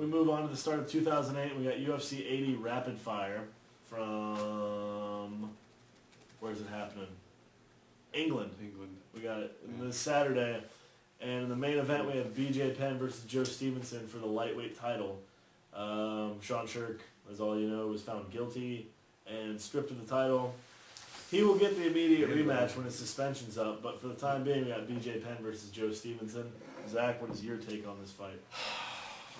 we move on to the start of 2008. We got UFC 80 Rapid Fire from, where's it happening? England. We got it this Saturday. And in the main event, we have BJ Penn versus Joe Stevenson for the lightweight title. Sean Shirk, as all you know, was found guilty and stripped of the title. He will get the immediate rematch when his suspension's up, but for the time being, we got BJ Penn versus Joe Stevenson. Zach, what is your take on this fight?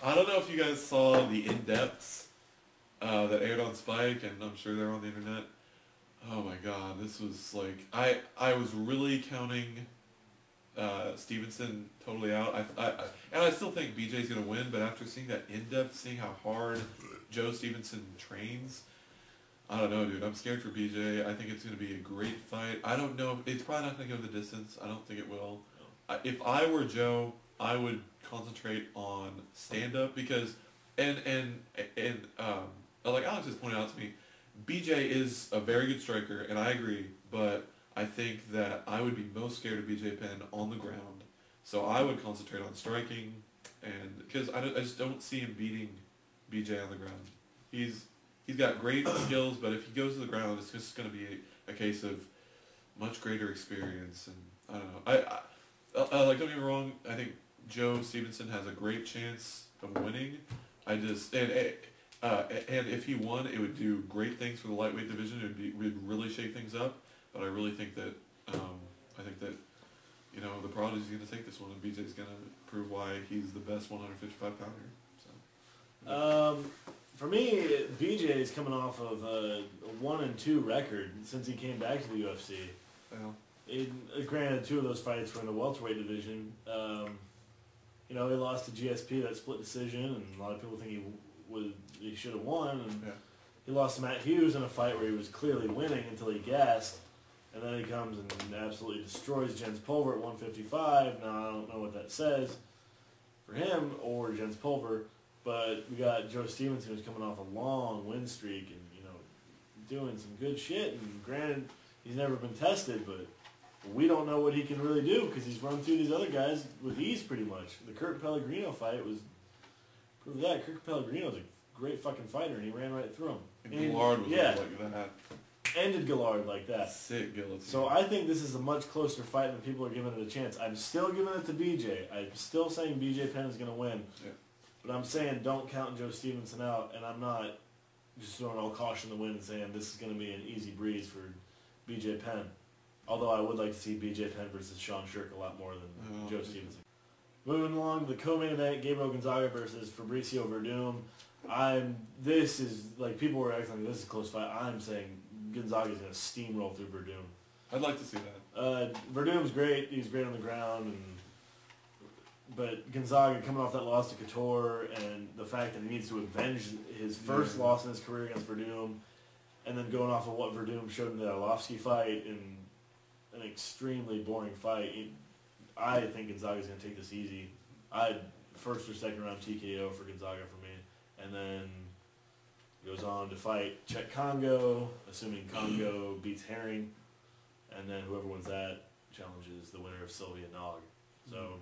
I don't know if you guys saw the in-depths that aired on Spike, and I'm sure they're on the internet. Oh my god, this was like, I was really counting Stevenson totally out. And I still think BJ's going to win, but after seeing that in-depth, seeing how hard Joe Stevenson trains, I don't know, dude. I'm scared for BJ. I think it's going to be a great fight. I don't know. It's probably not going to go the distance. I don't think it will. If I were Joe, I would concentrate on stand-up because, like Alex just pointed out to me, BJ is a very good striker, and I agree, but I think that I would be most scared of BJ Penn on the ground. So I would concentrate on striking, and because I just don't see him beating BJ on the ground. He's got great skills, but if he goes to the ground, it's just going to be a case of much greater experience. And I don't know. Like, don't get me wrong. I think Joe Stevenson has a great chance of winning. And if he won, it would do great things for the lightweight division. It would really shake things up. But I really think that the Prodigy's going to take this one, and BJ's going to prove why he's the best 155 pounder. So. For me, BJ is coming off of a 1-2 record since he came back to the UFC. Well, granted, 2 of those fights were in the welterweight division. He lost to GSP, that split decision, and a lot of people think he should have won. And he lost to Matt Hughes in a fight where he was clearly winning until he gassed, and then he comes and absolutely destroys Jens Pulver at 155. Now I don't know what that says for him or Jens Pulver. But we got Joe Stevenson, who's coming off a long win streak and, doing some good shit. And granted, he's never been tested, but we don't know what he can really do because he's run through these other guys with ease pretty much. The Kurt Pellegrino fight was proof of that. Kurt Pellegrino's a great fucking fighter, and he ran right through him. And Gillard was like that. Ended Gillard like that. Sick guillotine. So I think this is a much closer fight than people are giving it a chance. I'm still giving it to BJ. I'm still saying BJ Penn is going to win. Yeah. But I'm saying don't count Joe Stevenson out, and I'm not just throwing all caution to the wind and saying this is going to be an easy breeze for BJ Penn. Although I would like to see BJ Penn versus Sean Shirk a lot more than Joe Stevenson. Moving along, the co-main event, Gabriel Gonzaga versus Fabricio Verdum. This is, like, people were acting like this is a close fight. I'm saying Gonzaga's going to steamroll through Verdum. I'd like to see that. Verdum's great. He's great on the ground, but Gonzaga coming off that loss to Couture and the fact that he needs to avenge his first loss in his career against Verdum, and then going off of what Verdum showed in the Arlovsky fight in an extremely boring fight, I think Gonzaga's going to take this easy. First or second round TKO for Gonzaga for me, and then goes on to fight Czech Congo, assuming Congo beats Herring, and then whoever wins that challenges the winner of Sylvia Nog. So.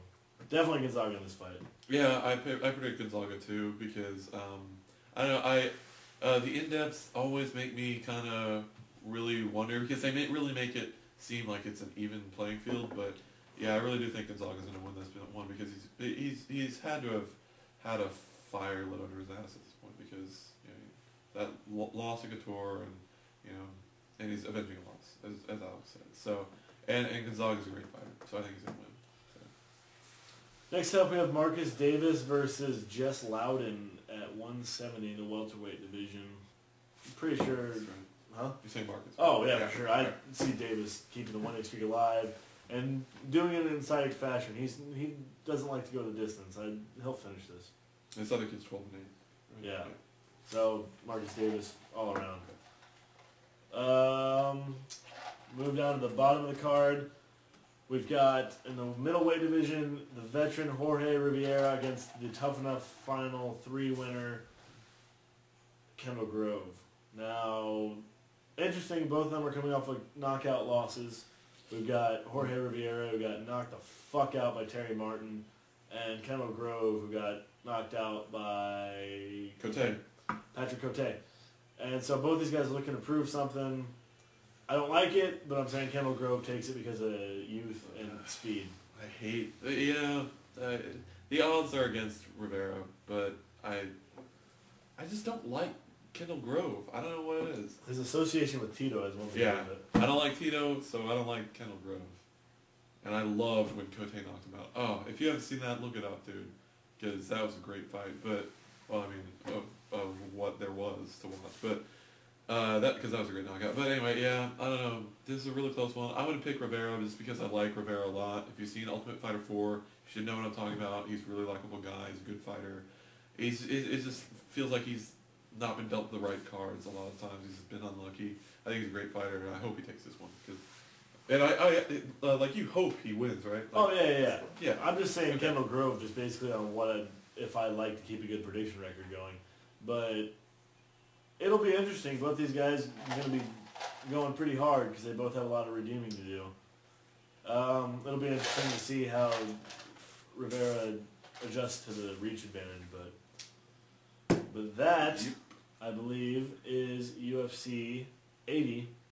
Definitely Gonzaga in this fight. Yeah, I predict Gonzaga too because I don't know. The in-depths always make me kind of really wonder because they really make it seem like it's an even playing field. But yeah, I really do think Gonzaga's going to win this one because he's had to have had a fire lit under his ass at this point because that loss to Couture and he's avenging a loss as Alex said. So and Gonzaga's a great fighter, so I think he's going to win. Next up, we have Marcus Davis versus Jess Loudon at 170 in the welterweight division. I'm pretty sure... Huh? You say Marcus. Oh, yeah, for sure. I see Davis keeping the winning streak alive and doing it in an exciting fashion. He doesn't like to go the distance. He'll finish this. This other kid's 12-8. Right? Yeah. So, Marcus Davis all around. Move down to the bottom of the card. We've got, in the middleweight division, the veteran Jorge Rivera against the Tough Enough Final 3 winner, Kendall Grove. Now, interesting, both of them are coming off of knockout losses. We've got Jorge Rivera, who got knocked the fuck out by Terry Martin, and Kendall Grove, who got knocked out by Cote. Patrick Cote. And so both these guys are looking to prove something. I don't like it, but I'm saying Kendall Grove takes it because of youth and speed. I hate... Yeah, the odds are against Rivera, but I just don't like Kendall Grove. I don't know what it is. His association with Tito is one thing. Yeah, I don't like Tito, so I don't like Kendall Grove. And I loved when Cote knocked him out. Oh, if you haven't seen that, look it up, dude. Because that was a great fight. But, well, I mean, of what there was to watch. But, because that was a great knockout. But anyway, yeah, I don't know. This is a really close one. I would pick Rivera just because I like Rivera a lot. If you've seen Ultimate Fighter 4, you should know what I'm talking about. He's a really likable guy. He's a good fighter. It just feels like he's not been dealt the right cards a lot of times. He's been unlucky. I think he's a great fighter, and I hope he takes this one. And I like you hope he wins, right? Like, yeah. I'm just saying Kendall Grove just basically on if I like to keep a good prediction record going. But it'll be interesting. Both these guys are going to be going pretty hard because they both have a lot of redeeming to do. It'll be interesting to see how Rivera adjusts to the reach advantage. But that, I believe, is UFC 80.